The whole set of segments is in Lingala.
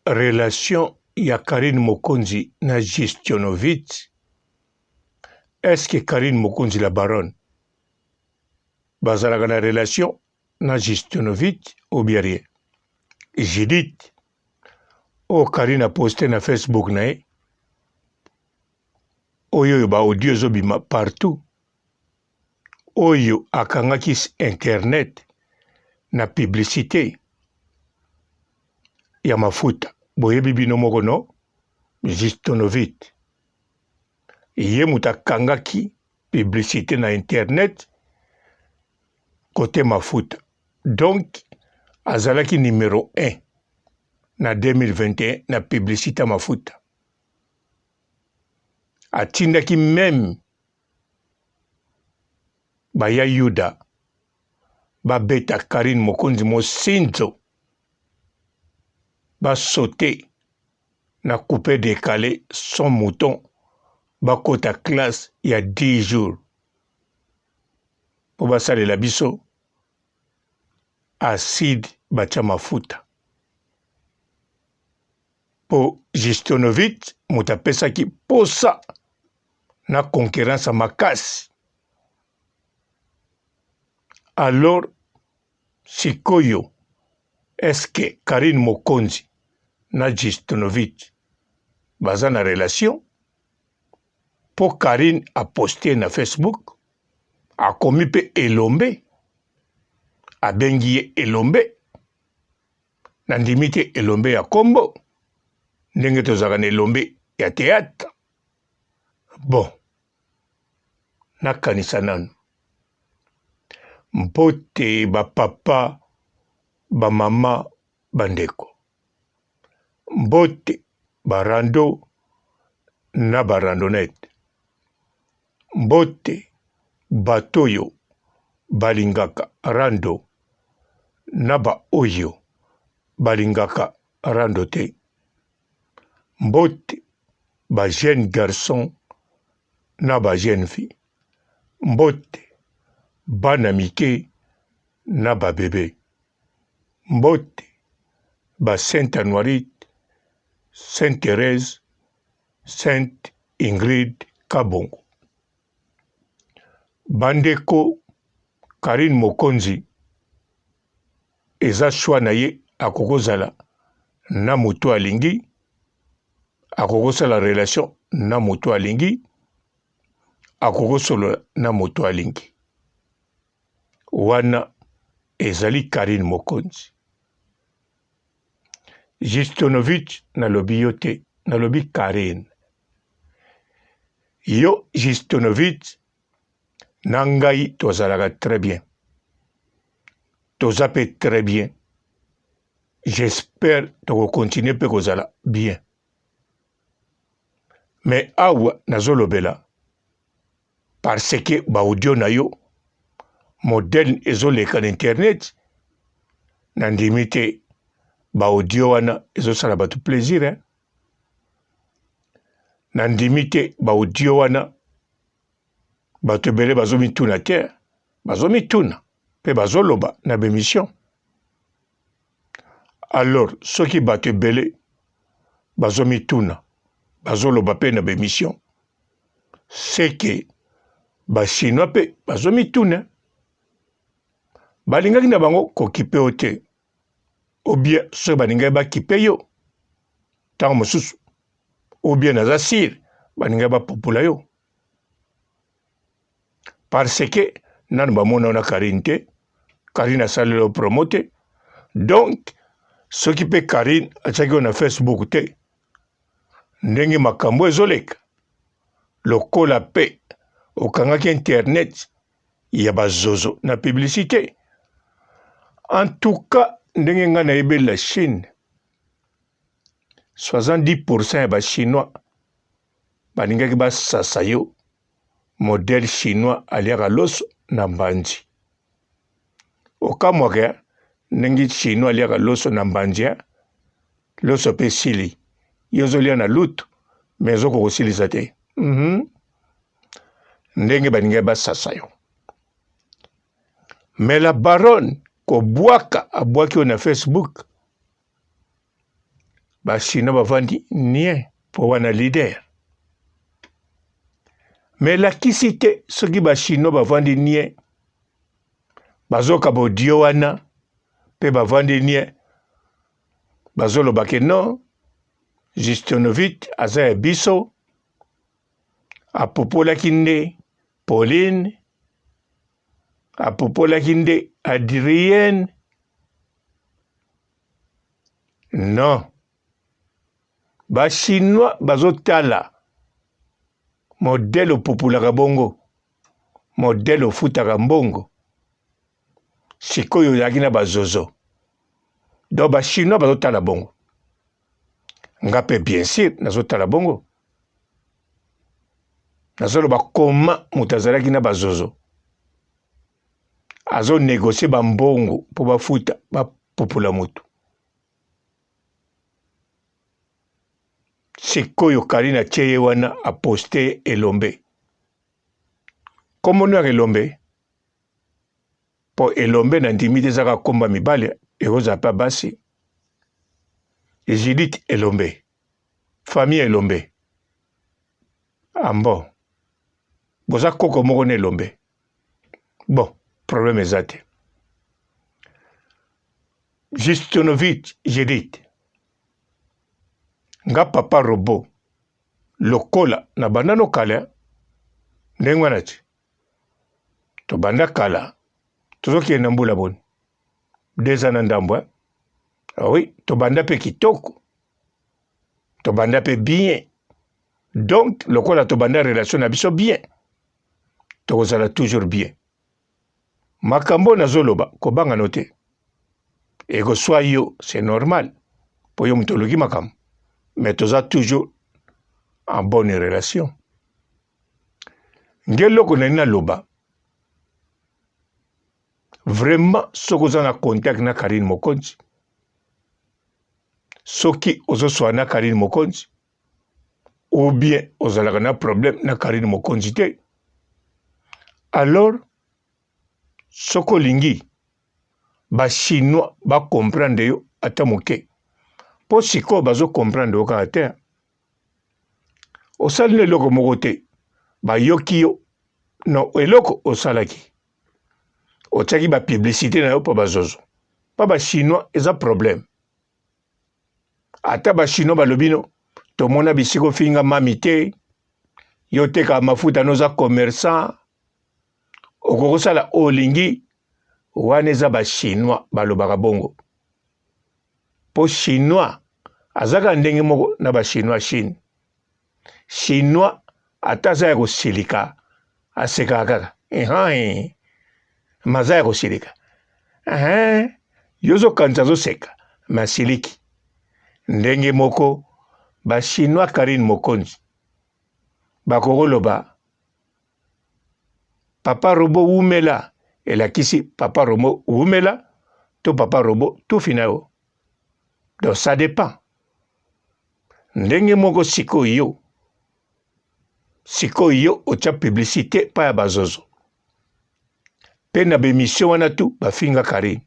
relation ya Karine Mokonzi na Gestionovitch, est-ce que Karine Mokonzi la baronne bazalaka na relation na Gestionovitch ou bien rien? J'ai dit, Karine a posté na Facebook na ye, oyo ba audio zobima partout, oyo akangaki internet na publicité ya mafuta. Boyebi bino moko no, Gestionovitch ye muta kangaki publicité na internet côté mafuta. Donc azalaki numéro 1 na 2021 na publicité mafuta. Atindaki même baya Yuda babeta Karine Mokonzi mosinzo ba sauter na coupé décalé son mouton bakota classe il y a 10 jours po basalela biso acide bacha mafuta po Gestionovitch mutapesaki posa na concurrence makasi. Alors sikoyo, est-ce que Karine Mokonzi na Gestionovitch baza na relation? Po Karine a posté na Facebook, a komi pe elombe, a bengi ye elombe, na ndimi te elombe ya kombo, ndenge tozalaka na elombe ya théâtre. Bon, nakanisa nanu mpote bapapa bamama bandeko, mbote barando na barandonnette, mbote batoyo balingaka rando na ba oyo balingaka rando te, mbote ba jeune garçon na ba jeune fille, mbote bana mike na ba bébé, mbote ba Sainte Anoirite, Sainte Thérèse, Sainte Ingrid Kabongo. Bandeko Karine Mokonzi eza choix na ye akokozala na moto alingi, akokosala relation na moto alingi, akokosolo na moto alingi. Wana ezali Karine Mokonzi. Gestionovitch nalobi yo te, nalobi Karine. Yo Gestionovitch na ngai tozalaka très bien. Toza pe très bien. J'espère toko continuer pe kozala bien. Mais awa nazolobela parce que ba audio na yo modèle ezoleka na internet na ndimi te ba audio wana ezosala bato plaisir, hein? Na ndimi te ba audio wana bato ebele bazomituna te, bazomituna pe bazoloba na bémission. Alors soki bato ebele bazomituna bazoloba pe na bémission, c'est que ba chinois pe bazomituna balingaki na bango kokipe yo te, ou bien soki balingaki bakipe yo ntango mosusu, ou bien naza sire balingaki bapopula yo parce que nanu bamona na Karine te, Karine asaleli yo promo te. Donc soki pe Karine atiaki yo na Facebook te, ndenge makambo ezoleka lokola pe okangaki internet ya bazozo na publicité. En tout cas, ndenge nga nayebi la Chine, 70% ya ba chinois balingaki basasa yo modèle chinois aliaka loso na mbanji. Okamwaka ndenge chinois aliaka loso na mbanji, loso pe sili yo ozolia na lutu me ezoko kosilisa te. Ndenge balingaki basasa yo. Mais la baronne kobwaka abwaki yo na Facebook, bachinois bavandi nie mpo wana leader. Me elakisi te soki bachinois bavandi nie bazoka bodio wana mpe bavandi nie bazoloba ke non Justonovit aza ya biso apopolaki nde Pauline apopolaki nde Adrienne. Non, bachinois bazotala modele opopolaka bongo, modele ofutaka mbongo, sikoyo oyaki na bazozo. Donc bachinois bazotala bongo, nga mpe bien sûr nazotala bongo, nazoloba koma moto azalaki na bazozo azonegocie bambongo mpo bafuta bapopola motu. Sikoyo Karine atie ye wana aposte Elombe. Kombo ya Elombe po Elombe na ndimi te ezaka komba mibale ekozala mpe basi. Judith Elombe, famille Elombe. Ambo boza koko moko na Elombe. Bon, problème eza te. Justonovit Judith nga papa robo lokola na bandano kala ndenge wana ti tobanda kala tozokende mbula boni 2 ans na ndambo. Ah oui, tobanda pe kitoko, tobanda pe bien. Donc lokola tobanda relation na biso bien, tokozala toujours bien. Makambo nazoloba kobanga note ekoswa yo, c'est normal po yo mutoloki makambo, mais toza toujours en bonne relation. Ngeloko na loba vraiment soki oza na contact na Karine Mokonzi, soki ozoswa na Karine Mokonzi ou bien ozalaka na problème na Karine Mokonzi te, alors soki olingi bachinois bacomprendre yo ata moke, mpo sikoyo bazocomprendre yo kaka te, osali na eloko moko te bayoki yo no eloko osalaki otiaki bapublicité na yo mpo bazozo. Pa bachinois eza problème. Ata bachinois balobi no tomona bisiko finga mami te, yo teka mafuta noza commerçant, okokosala olingi, wana eza bachinois balobaka bongo. Po chinois azaka ndenge moko na bachinois Chine. Chinois ata aza ya kosilika asekaka kaka maza ya kosilika yozokanisa azoseka masiliki. Ndenge moko bachinois Karine Mokonzi bakokoloba papa robo wumela elakisi papa robo wumela to papa robo tufina yo. Donc ça dépend. Ndenge moko sikoyo otia publicité pa ya bazozo, pe na bemission wana tu bafinga Karine.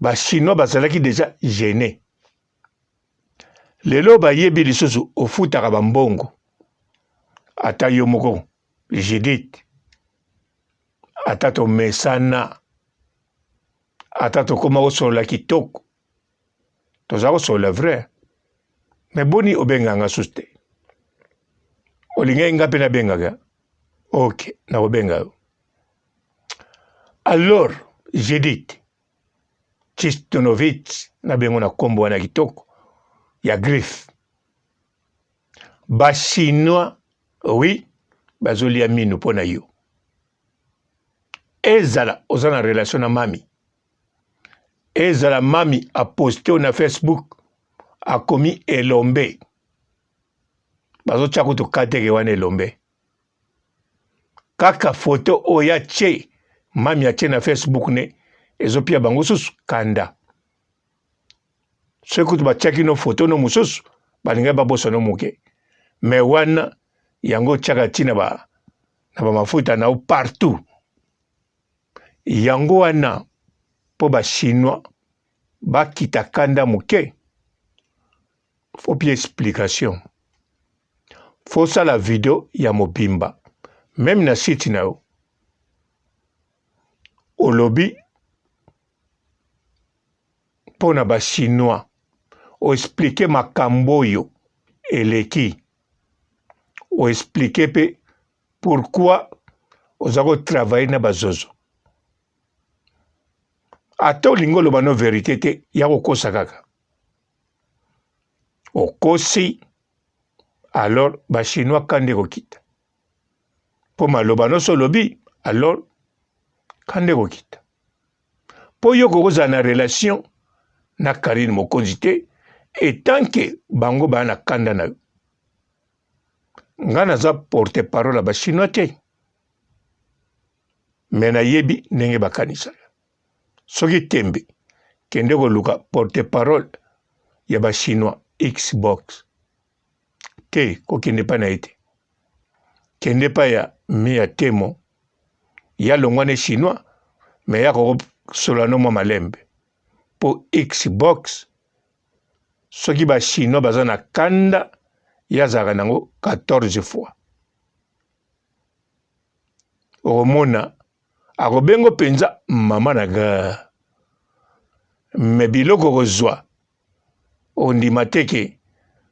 Bachinois bazalaki déjà gêné. Lelo bayebi lisusu ofutaka bambongo, ata yo moko Judith, ata tomesana, ata tokoma kosola kitoko, toza kosola vrai. Mais boni obenganga susu te, olingai nga mpe nabengaka, ok nakobenga yo. Alors Judith Justonovit nabengo na kombo wana kitoko ya griffe. Bachinois oui bazolia minu mpo na yo. Ezala oza na relation na mami, ezala mami aposte na Facebook akomi Elombe, bazotia kutu kateke wana Elombe. Kaka foto oyo atie mami atie na Facebook ne ezopia bango susu kanda. Soki kutu batiaki no foto no mususu balingai babosa no moke, me wana yango tiaka ntina na bamafuta nao partout. Yango wana po bachinois bakita kanda moke faut bien explication. Faut ça la vidéo ya mobimba. Même na site na yo. Au lobby, pour na ba chinois, o expliquer makambo yo eleki. O expliquer pe pourquoi os avez travaillé na bazozo. Ata olingo loba no vérité te ya kokosa kaka. Okosi alors ba chinois kande kokita. Po maloba no so lobi alors kande kokita. Po yo kokoza na relation na Karine Mokonzi te et tant que bango ba na kanda na yo. Nga naza porte parole ba chinois te. Mena yebi ndenge bakanisa. Soki tembe kende koluka porte parole ya ba chinois Xbox te kokende pa na ete kende pa ya Mia Temo ya longwane chinois me ya ko solano mo malembe po Xbox soki ba chinois baza na kanda ya zaka nango 14 fois omona akobengo penza mama na ga me biloko kozwa ondima teke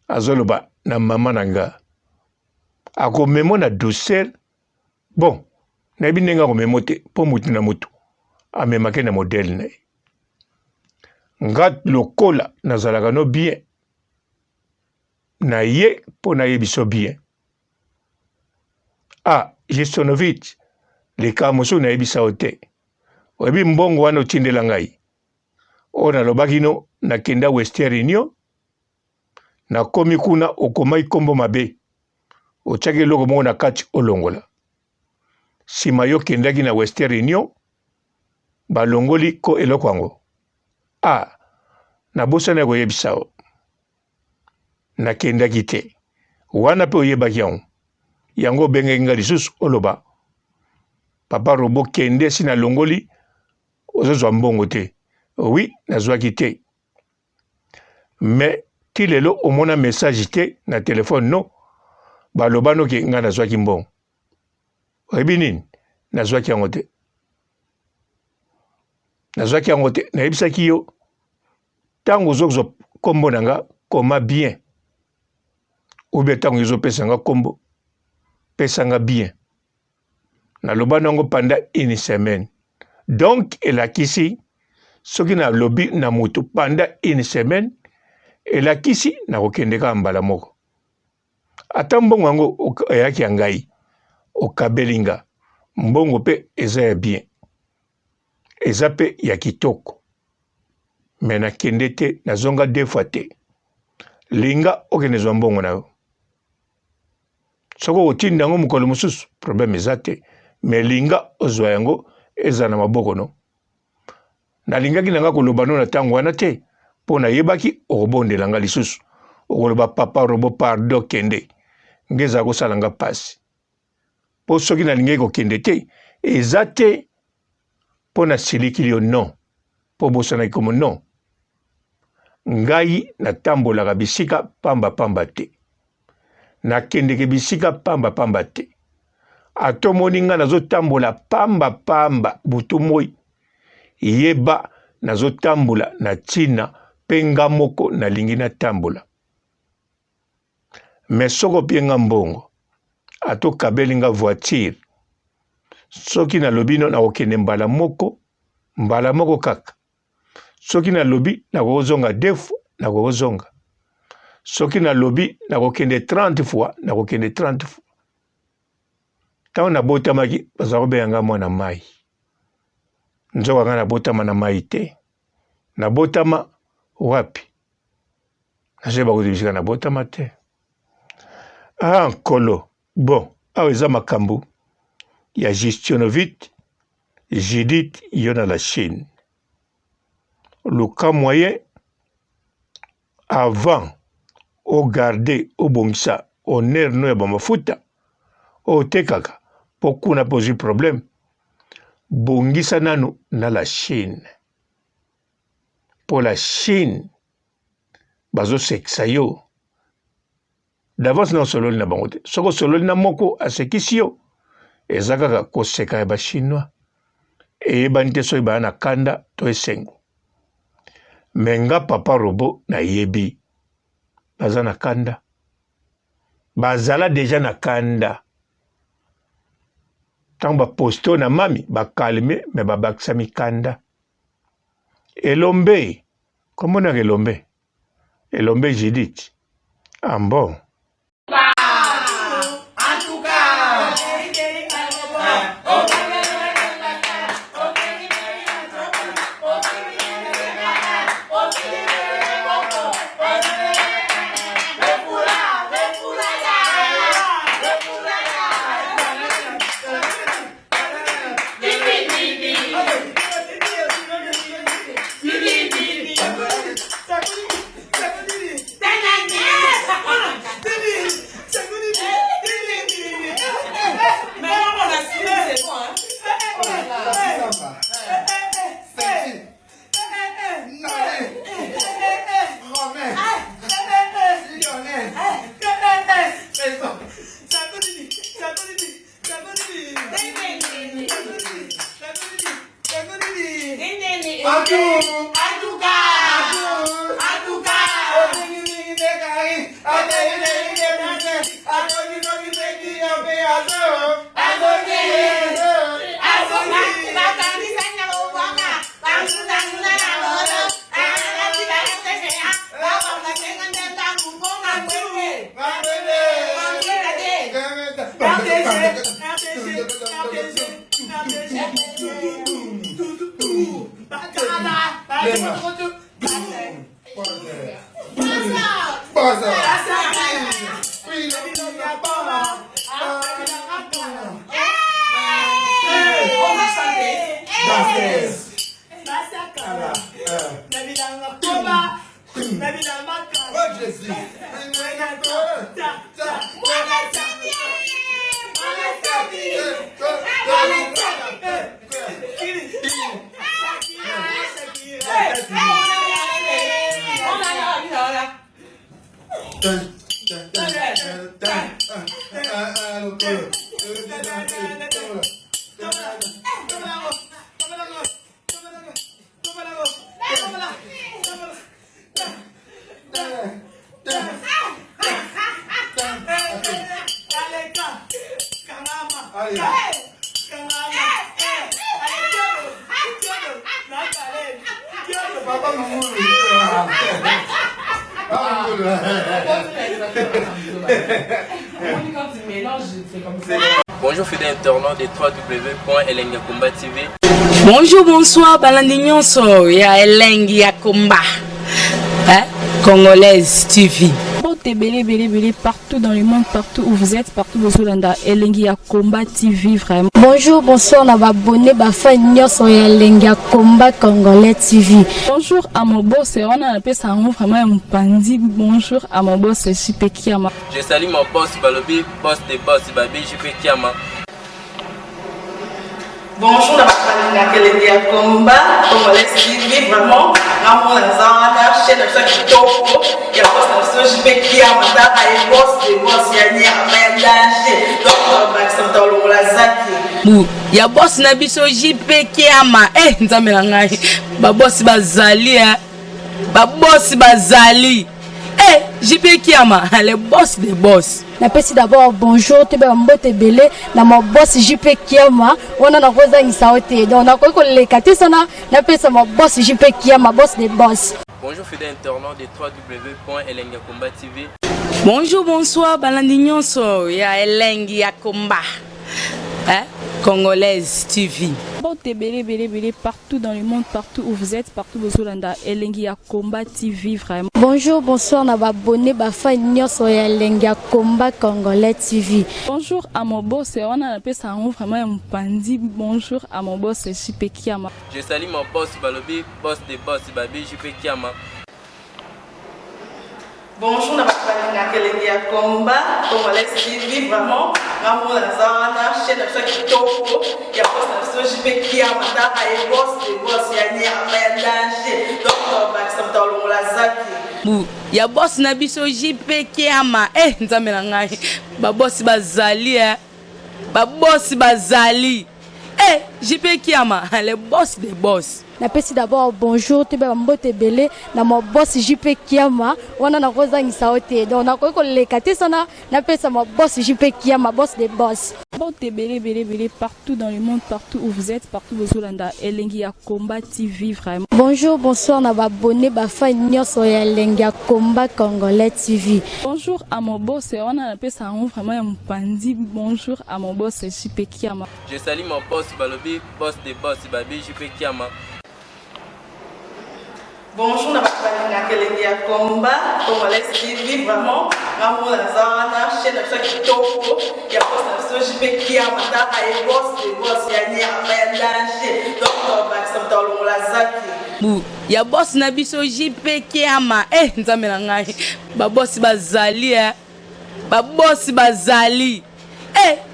azoloba na mama na nga akomemo na douceur bon nayebi ndenge akomemo te mpo mutu na mutu amemake na modele na ye nga lokola nazalaka no bien na ye mpo na ye biso bien Gestionovitch likambo mosusu nayebisa yo te oyebi mbongo wana otindela ngai oyo nalobaki no nakenda Western Union nakomi kuna okomai kombo mabe otiaki eloko moko na kati olongola nsima yo kendaki na Western Union balongoli ko eloko yango nabosani ya koyebisa yo nakendaki te wana mpe oyebaki yango obengaki nga lisusu oloba papa Robo kende si nalongoli ozozwa mbongo te oui nazwaki te mais ti lelo omona message te na telefone no baloba noki nga nazwaki mbongo oyebi nini nazwaki yango te nayebisaki yo ntango ozokozwa kombo na nga koma bien oubien ntango ezopesa nga kombo pesa nga bien naloba nango pendant une semaine donc elakisi soki nalobi na mutu pendant une semaine elakisi nakokende kaka mbala moko ata mbongo yango eyaki ya ngai okabeli nga mbongo mpe eza ya bien eza mpe ya kitoko me nakende te nazonga 2 fois te linga okende zwa mbongo na yo soko otinda yango mokolo mosusu problème eza te me linga ozwa yango eza na maboko no nalingaki nanga koloba no na ntango wana te mpo nayebaki okobondela nga lisusu okoloba papa Robo pardon kende nge eza kosala nga pasi mpo soki nalingaki kokende te eza te mpo nasilikili yo non mpo bosanaki komo non ngai natambolaka bisika pamba te nakendeke bisika pamba te atomoni nga nazotambola pamba butu moi yeba nazotambola na ntina mpe nga moko nalingi natambola me soko pie nga mbongo atokabeli nga voiture soki nalobi no nakokende mbala moko kaka soki nalobi nakozonga 2 fois nakozonga soki nalobi nakokende 30 fois nakokende 30 fois ntango nabotamaki baza kobenga nga mwana mai nzoka nga nabotama na mai te nabotama wapi nazoyeba kuti bisika nabotama te nkolo bon awa eza makambo ya Gestionovitch Judith yo na la Chine luka moyen avant ogarde obongisa honneur no ya bamafuta otekaka mpo kuna mpe ozwi problème bongisa nanu na la Chine mpo la Chine bazosekisa yo d'avance na solo na bango te soko solo na moko asekisi yo eza kaka koseka ya bachinois eyebani te soki baya na kanda to esengo me nga papa robo nayebi baza na kanda bazala deja na kanda ntango baposte na mami bakalme me babakisa mikanda elombe komonaka elombe Judith bon Bonjour fidèles internautes de www.elengiakomba TV. Bonjour, bonsoir, balandignon so ya Elengiakomba, Congolaise TV. Belé partout dans le monde, partout où vous êtes, partout où vous êtes, Elengiakomba TV vraiment. Bonjour, bonsoir, on va abonner fan sur Elengiakomba Congolais TV. Bonjour à mon boss, on a appelé ça vraiment un pandi. Bonjour à mon boss, JP Kiama. Je salue mon boss Balobi, boss des boss Babi, JP Kiama. Bonjour, Elengiakomba Congolais TV vraiment. Ramon Lazana, chaîne de chaque topo, il y a pas de JP Kiama, et boss des boss, il y a un danger. Donc, Maxime Talon Lazaki. Il y a boss Nabiso JP Kiama, Nzamelangai, Babos Bazali, Babos Bazali. JP Kiama, le boss des boss. Napesi d'abord bonjour, tu es mbote belé, na mon boss JP Kiama, on a na rosa insaote. Donc on a quoi les katisana, napesi mon boss JP Kiama, boss des boss. Bonjour fidèles internautes de www.elengiakomba TV. Bonjour, bonsoir, balandignon so ya Elengiakomba, Congolaise TV. Belé partout dans le monde, partout où vous êtes, partout où vous êtes, Elengiakomba TV vraiment. Bonjour, bonsoir, on va abonner fan sur Elengiakomba Congolais TV. Bonjour à mon boss, on a appelé ça vraiment un pandi. Bonjour à mon boss, JP Kiama. Je salue mon boss Balobi, boss des boss Babi, JP Kiama. Bonjour, Elengiakomba Congolais TV vraiment. Ramon Lazana, chaîne de chaque topo, il y a pas de JP Kiama, et boss des boss, il y a un danger. Donc, Maxime Talon Lazaki. bu ya boss na biso JP Kiama nzambe na ngai ba boss bazali ba boss bazali JP Kiama le boss des boss. Napesi d'abord bonjour te ba mbote belé na mo boss JP Kiama wana na kozangisa ote donc na ko leka te sana napesa mo boss JP Kiama boss des boss. Mbote belé partout dans le monde, partout où vous êtes, partout où vous êtes, Elengi ya Komba TV vraiment. Bonjour, bonsoir na ba abonné ba fan nyonso ya Elengi ya Komba Congolais TV. Bonjour à mon boss, on a appelé ça vraiment un pandi. Bonjour à mon boss JP Kiama. Je salue mon boss Balobi, boss des boss, Babi JP Kiama. Bonjour, na bakalina Elengi ya Komba Congolais TV vraiment. Ngamu na zana chaîne de kitoko ya boss na JP Kiama ta ay boss des boss ya ni afaya danger. Donc ba samtalo la zaki. Bu ya boss na biso JP Kiama nzambe na ngai ba boss bazali ba boss bazali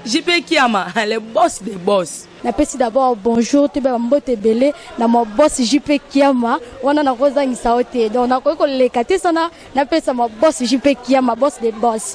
JP Kiama le boss des boss. Napesi d'abord bonjour te ba mbote belé na mo boss JP Kiama wana na kozangisa ote donc na ko leka te sana napesa mo boss JP Kiama boss des boss.